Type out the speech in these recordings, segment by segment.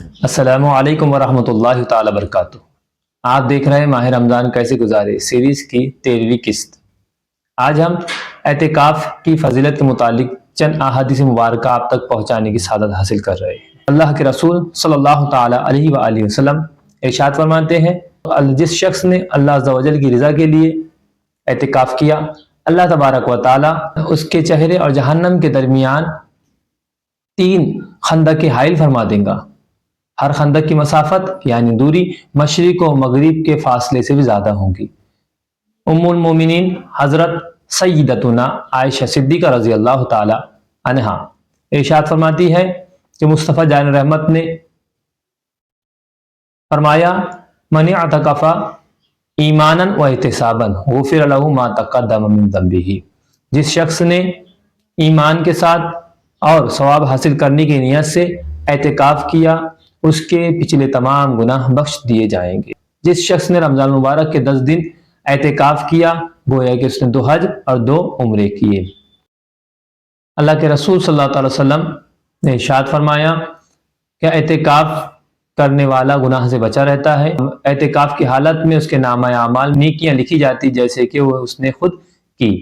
السلام علیکم ورحمۃ اللہ تعالی وبرکاتہ۔ آپ دیکھ رہے ہیں ماہ رمضان کیسے گزارے سیریز کی 13ویں قسط۔ آج ہم اعتکاف کی فضیلت کے متعلق چند احادیث مبارکہ آپ تک پہنچانے کی سعادت حاصل کر رہے ہیں۔ اللہ کے رسول صلی اللہ تعالی علیہ وآلہ وسلم ارشاد فرماتے ہیں، جس شخص نے اللہ عز و جل کی رضا کے لیے اعتکاف کیا، اللہ تبارک و تعالی اس کے چہرے اور جہنم کے درمیان 3 خندق حائل فرما دیں گا۔ ہر خندق کی مسافت یعنی دوری مشرق و مغرب کے فاصلے سے بھی زیادہ ہوگی۔ ام المومنین حضرت سیدتنا عائشہ صدیقہ رضی اللہ تعالی عنہا ارشاد فرماتی ہے کہ مصطفیٰ جان رحمت نے فرمایا، من اعتکف ایمانا و احتسابا غفر له ما تقدم من ذنبہ۔ جس شخص نے ایمان کے ساتھ اور ثواب حاصل کرنے کی نیت سے اعتکاف کیا، اس کے پچھلے تمام گناہ بخش دیے جائیں گے۔ جس شخص نے رمضان مبارک کے 10 دن اعتکاف کیا، گویا کہ اس نے 2 حج اور 2 عمرے کیے۔ اللہ کے رسول صلی اللہ علیہ وسلم نے ارشاد فرمایا کہ اعتکاف کرنے والا گناہ سے بچا رہتا ہے۔ اعتکاف کی حالت میں اس کے نامہ اعمال نیکیاں لکھی جاتی جیسے کہ وہ اس نے خود کی۔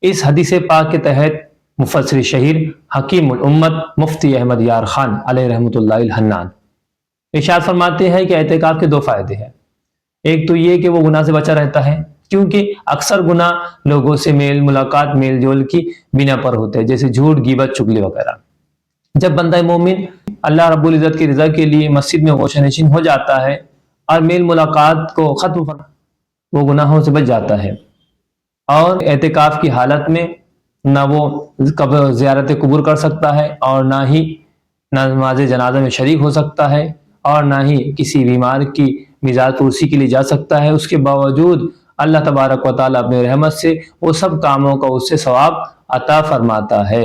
اس حدیث پاک کے تحت مفسر شہیر حکیم الامت مفتی احمد یار خان علیہ رحمۃ اللہ الحنان ارشاد فرماتے ہیں کہ اعتکاف کے 2 فائدے ہیں۔ ایک تو یہ کہ وہ گناہ سے بچا رہتا ہے، کیونکہ اکثر گناہ لوگوں سے میل ملاقات میل جول کی بنا پر ہوتے ہیں، جیسے جھوٹ، غیبت، چغلی وغیرہ۔ جب بندہ مومن اللہ رب العزت کی رضا کے لیے مسجد میں گوشہ نشین ہو جاتا ہے اور میل ملاقات کو ختم کر وہ گناہوں سے بچ جاتا ہے، اور اعتکاف کی حالت میں نہ وہ زیارت قبور کر سکتا ہے، اور نہ ہی نماز جنازہ میں شریک ہو سکتا ہے، اور نہ ہی کسی بیمار کی مزاج پرسی کے لیے جا سکتا ہے۔ اس کے باوجود اللہ تبارک و تعالیٰ اپنے رحمت سے وہ سب کاموں کا اس سے ثواب عطا فرماتا ہے۔